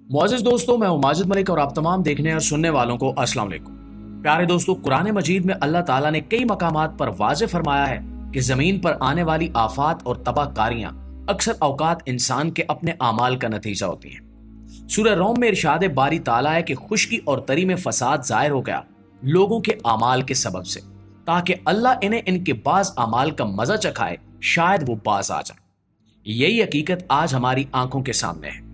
मुआज़िज़ दोस्तों, मैं हूं माजिद मलिक और आप तमाम देखने और सुनने वालों को अस्सलाम वालेकुम। प्यारे दोस्तों, कुरान मजीद में अल्लाह ताला ने कई मकामात पर वाज़े फरमाया है कि ज़मीन पर आने वाली आफात और तबाहकारियां अक्सर औकात इंसान के अपने आमाल का नतीजा होती हैं। सूरह रोम में इरशाद बारी ताला है कि खुश्की और तरी में फसाद ज़ाहिर हो गया लोगों के आमाल के सबब से, ताकि अल्लाह इन्हें इनके बाज आमाल का मजा चखाए, शायद वो बाज आ जाए। यही हकीकत आज हमारी आंखों के सामने है।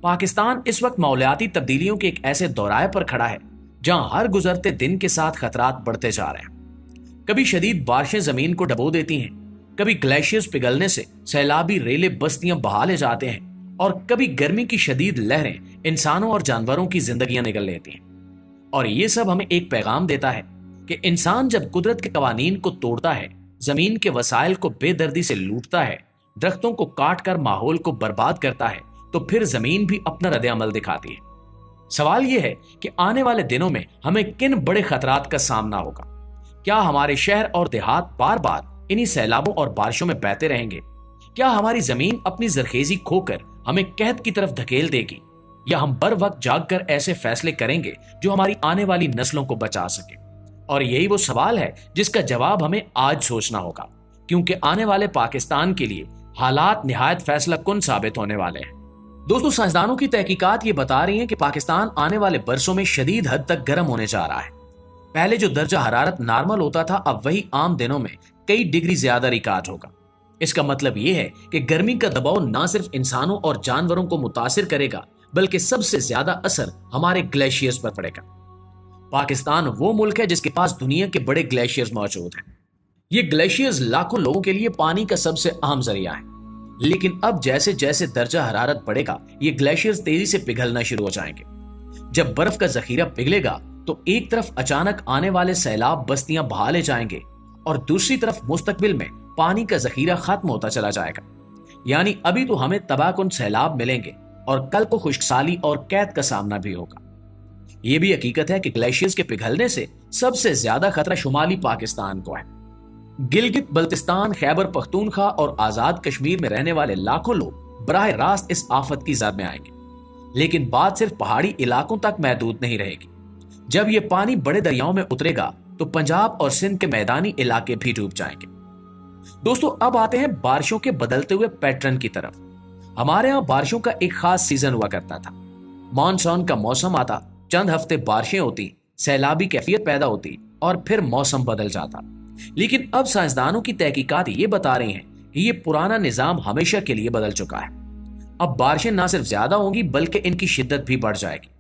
पाकिस्तान इस वक्त मौलियाती तब्दीलियों के एक ऐसे दौराए पर खड़ा है जहां हर गुजरते दिन के साथ खतरात बढ़ते जा रहे हैं। कभी शदीद बारिशें जमीन को डबो देती हैं, कभी ग्लेशियर्स पिघलने से सैलाबी रेले बस्तियां बहा ले जाते हैं, और कभी गर्मी की शदीद लहरें इंसानों और जानवरों की जिंदगियां निगल लेती हैं। और ये सब हमें एक पैगाम देता है कि इंसान जब कुदरत के कवानीन को तोड़ता है, जमीन के वसाइल को बेदर्दी से लूटता है, दरख्तों को काट कर माहौल को बर्बाद करता है, तो फिर जमीन भी अपना रद्द-ए-अमल दिखाती है। सवाल यह है कि आने वाले दिनों में हमें किन बड़े खतरात का सामना होगा। क्या हमारे शहर और देहात बार बार इन्हीं सैलाबों और बारिशों में बहते रहेंगे? क्या हमारी जमीन अपनी जरखेजी खोकर हमें कहत की तरफ धकेल देगी, या हम बर वक्त जागकर ऐसे फैसले करेंगे जो हमारी आने वाली नस्लों को बचा सके? और यही वो सवाल है जिसका जवाब हमें आज सोचना होगा, क्योंकि आने वाले पाकिस्तान के लिए हालात निहायत फैसला कुन साबित होने वाले हैं। दोस्तों, साइंसदानों की तहकीकात ये बता रही हैं कि पाकिस्तान आने वाले बरसों में शदीद हद तक गर्म होने जा रहा है। पहले जो दर्जा हरारत नॉर्मल होता था, अब वही आम दिनों में कई डिग्री ज्यादा रिकॉर्ड होगा। इसका मतलब ये है कि गर्मी का दबाव न सिर्फ इंसानों और जानवरों को मुतासिर करेगा, बल्कि सबसे ज्यादा असर हमारे ग्लेशियर्स पर पड़ेगा। पाकिस्तान वो मुल्क है जिसके पास दुनिया के बड़े ग्लेशियर्स मौजूद हैं। ये ग्लेशियर्स लाखों लोगों के लिए पानी का सबसे अहम जरिया है। लेकिन अब जैसे जैसे दर्जा हरारत बढ़ेगा, ये ग्लेशियर्स तेजी से पिघलना शुरू हो जाएंगे। जब बर्फ का जखीरा पिघलेगा तो एक तरफ अचानक आने वाले सैलाब बस्तियां बहा ले जाएंगे, और दूसरी तरफ मुस्तकबिल में पानी का जखीरा खत्म होता चला जाएगा। यानी अभी तो हमें तबाहकुन सैलाब मिलेंगे और कल को खुश्कसाली और कैद का सामना भी होगा। यह भी हकीकत है कि ग्लेशियर्स के पिघलने से सबसे ज्यादा खतरा शुमाली पाकिस्तान को है। गिलगित बल्तिस्तान, खैबर पख्तूनख्वा और आजाद कश्मीर में रहने वाले लाखों लोग बराह रास्त इस आफत की जद में आएंगे। लेकिन बात सिर्फ पहाड़ी इलाकों तक महदूद नहीं रहेगी। जब ये पानी बड़े दरियाओं में उतरेगा तो पंजाब और सिंध के मैदानी इलाके भी डूब जाएंगे। दोस्तों, अब आते हैं बारिशों के बदलते हुए पैटर्न की तरफ। हमारे यहाँ बारिशों का एक खास सीजन हुआ करता था। मॉनसून का मौसम आता, चंद हफ्ते बारिशें होती, सैलाबी कैफियत पैदा होती और फिर मौसम बदल जाता। लेकिन अब साइंसदानों की तहकीकात ये बता रही हैं कि ये पुराना निजाम हमेशा के लिए बदल चुका है। अब बारिशें ना सिर्फ ज्यादा होंगी बल्कि इनकी शिद्दत भी बढ़ जाएगी।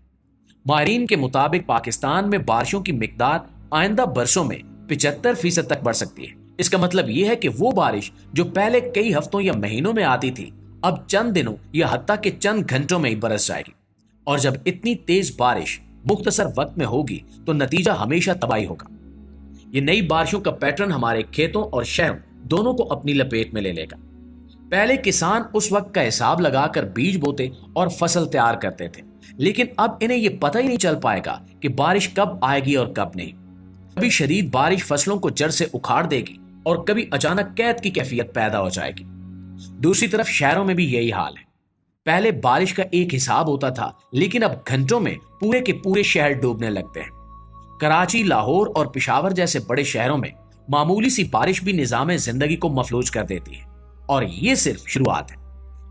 माहिरीन के मुताबिक पाकिस्तान में बारिशों की मिकदार आइंदा बरसों में 75% तक बढ़ सकती है। इसका मतलब यह है कि वो बारिश जो पहले कई हफ्तों या महीनों में आती थी, अब चंद दिनों या हत्ता के चंद घंटों में ही बरस जाएगी। और जब इतनी तेज बारिश मुख्तसर वक्त में होगी तो नतीजा हमेशा तबाही होगा। ये नई बारिशों का पैटर्न हमारे खेतों और शहरों दोनों को अपनी लपेट में ले लेगा। पहले किसान उस वक्त का हिसाब लगाकर बीज बोते और फसल तैयार करते थे, लेकिन अब इन्हें यह पता ही नहीं चल पाएगा कि बारिश कब आएगी और कब नहीं। कभी शदीद बारिश फसलों को जड़ से उखाड़ देगी और कभी अचानक कैद की कैफियत पैदा हो जाएगी। दूसरी तरफ शहरों में भी यही हाल है। पहले बारिश का एक हिसाब होता था, लेकिन अब घंटों में पूरे के पूरे शहर डूबने लगते हैं। कराची, लाहौर और पेशावर जैसे बड़े शहरों में मामूली सी बारिश भी निजाम जिंदगी को मफलूज कर देती है। और ये सिर्फ शुरुआत है।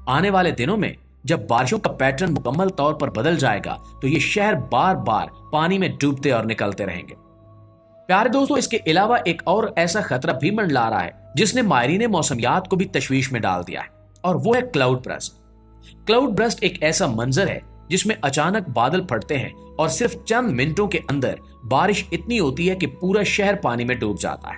आने वाले दिनों में जब बारिशों का पैटर्न मुकम्मल तौर पर बदल जाएगा तो ये शहर बार बार पानी में डूबते और निकलते रहेंगे। प्यारे दोस्तों, इसके अलावा एक और ऐसा खतरा भी मंडला रहा है जिसने माहिरीन मौसमियात को भी तशवीश में डाल दिया है, और वो है क्लाउड बर्स्ट। क्लाउड बर्स्ट एक ऐसा मंजर है जिसमें अचानक बादल फटते हैं और सिर्फ चंद मिनटों के अंदर बारिश इतनी होती है कि पूरा शहर पानी में डूब जाता है।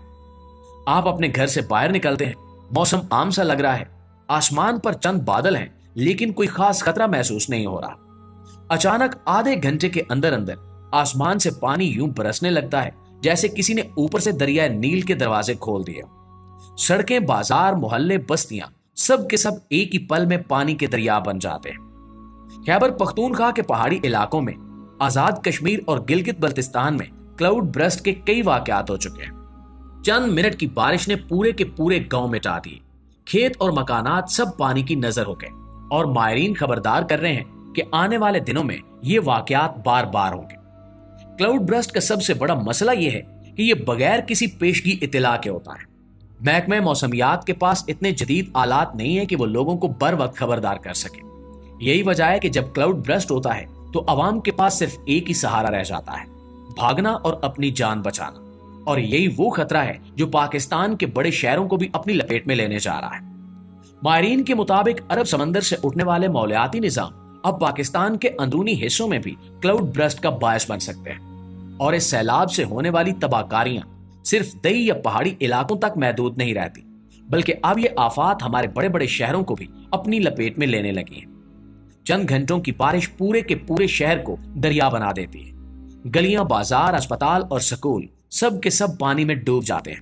आप अपने घर से बाहर निकलते हैं, मौसम आम सा लग रहा है, आसमान पर चंद बादल हैं, लेकिन कोई खास खतरा महसूस नहीं हो रहा। अचानक आधे घंटे के अंदर अंदर आसमान से पानी यूं बरसने लगता है जैसे किसी ने ऊपर से दरिया नील के दरवाजे खोल दिए। सड़कें, बाजार, मोहल्ले, बस्तियां सब के सब एक ही पल में पानी के दरिया बन जाते हैं। खैबर पख्तूनख्वा के पहाड़ी इलाकों में, आजाद कश्मीर और गिलगित बल्तिस्तान में क्लाउड बर्स्ट के कई वाकयात हो चुके हैं। चंद मिनट की बारिश ने पूरे के पूरे गांव मिटा दिए। खेत और मकानात सब पानी की नजर हो गए और माहिरीन खबरदार कर रहे हैं कि आने वाले दिनों में ये वाकयात बार बार होंगे। क्लाउड बर्स्ट का सबसे बड़ा मसला यह है कि यह बगैर किसी पेशगी इत्तला के होता है। महकमे मौसमियात के पास इतने जदीद आलात नहीं है कि वो लोगों को बर वक्त खबरदार कर सके। यही वजह है कि जब क्लाउड बर्स्ट होता है तो अवाम के पास सिर्फ एक ही सहारा रह जाता है, भागना और अपनी जान बचाना। और यही वो खतरा है जो पाकिस्तान के बड़े शहरों को भी अपनी लपेट में लेने जा रहा है। माहिरीन के मुताबिक अरब समंदर से उठने वाले मौलियाती निजाम अब पाकिस्तान के अंदरूनी हिस्सों में भी क्लाउड बर्स्ट का बायस बन सकते हैं। और इस सैलाब से होने वाली तबाहकारियां सिर्फ दई या पहाड़ी इलाकों तक महदूद नहीं रहती, बल्कि अब ये आफात हमारे बड़े बड़े शहरों को भी अपनी लपेट में लेने लगी है। चंद घंटों की बारिश पूरे के पूरे शहर को दरिया बना देती है। गलियां, बाजार, अस्पताल और स्कूल सब के सब पानी में डूब जाते हैं।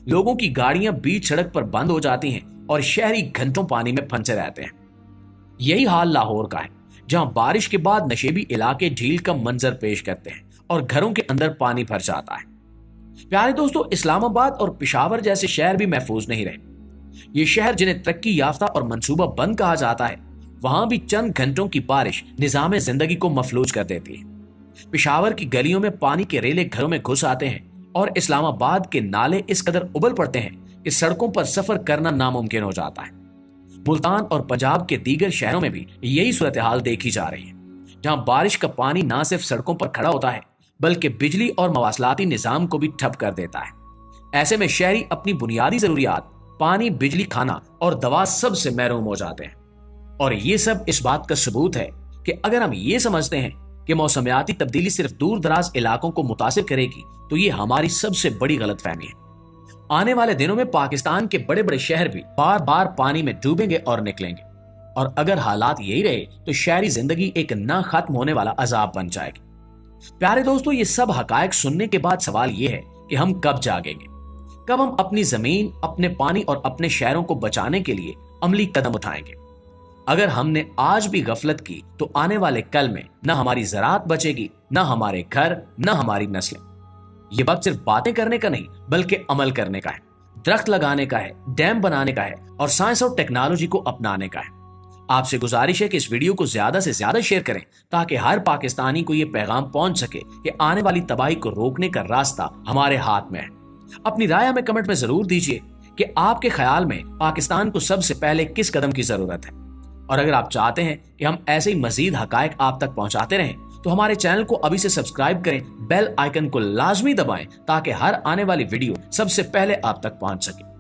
लोगों की गाड़ियां बीच सड़क पर बंद हो जाती हैं और शहरी घंटों पानी में फंसे रहते हैं। यही हाल लाहौर का है, जहां बारिश के बाद नशेबी इलाके झील का मंजर पेश करते हैं और घरों के अंदर पानी भर जाता है। प्यारे दोस्तों, इस्लामाबाद और पेशावर जैसे शहर भी महफूज नहीं रहे। ये शहर जिन्हें तरक्की याफ्ता और मंसूबा बंद कहा जाता है, वहां भी चंद घंटों की बारिश निजाम जिंदगी को मफलूज कर देती है। पेशावर की गलियों में पानी के रेले घरों में घुस आते हैं और इस्लामाबाद के नाले इस कदर उबल पड़ते हैं कि सड़कों पर सफर करना नामुमकिन हो जाता है। मुल्तान और पंजाब के दीगर शहरों में भी यही सूरत हाल देखी जा रही है, जहां बारिश का पानी ना सिर्फ सड़कों पर खड़ा होता है बल्कि बिजली और मवासलाती निजाम को भी ठप कर देता है। ऐसे में शहरी अपनी बुनियादी जरूरियात, पानी, बिजली, खाना और दवा सब से महरूम हो जाते हैं। और ये सब इस बात का सबूत है कि अगर हम ये समझते हैं कि मौसमियाती तब्दीली सिर्फ दूर दराज इलाकों को मुतासिर करेगी, तो ये हमारी सबसे बड़ी गलतफहमी है। आने वाले दिनों में पाकिस्तान के बड़े बड़े शहर भी बार बार पानी में डूबेंगे और निकलेंगे। और अगर हालात यही रहे तो शहरी जिंदगी एक ना खत्म होने वाला अजाब बन जाएगी। प्यारे दोस्तों, ये सब हकायक सुनने के बाद सवाल ये है कि हम कब जागेंगे, कब हम अपनी जमीन, अपने पानी और अपने शहरों को बचाने के लिए अमली कदम उठाएंगे। अगर हमने आज भी गफलत की तो आने वाले कल में न हमारी ज़राअत बचेगी, न हमारे घर, न हमारी नस्लें। ये वक्त सिर्फ बातें करने का नहीं बल्कि अमल करने का है, दरख्त लगाने का है, डैम बनाने का है और साइंस और टेक्नोलॉजी को अपनाने का है। आपसे गुजारिश है कि इस वीडियो को ज्यादा से ज्यादा शेयर करें ताकि हर पाकिस्तानी को यह पैगाम पहुंच सके कि आने वाली तबाही को रोकने का रास्ता हमारे हाथ में है। अपनी राय हमें कमेंट में जरूर दीजिए कि आपके ख्याल में पाकिस्तान को सबसे पहले किस कदम की जरूरत है। और अगर आप चाहते हैं कि हम ऐसे ही मजीद हकायक आप तक पहुंचाते रहें तो हमारे चैनल को अभी से सब्सक्राइब करें, बेल आइकन को लाजमी दबाएं ताकि हर आने वाली वीडियो सबसे पहले आप तक पहुंच सके।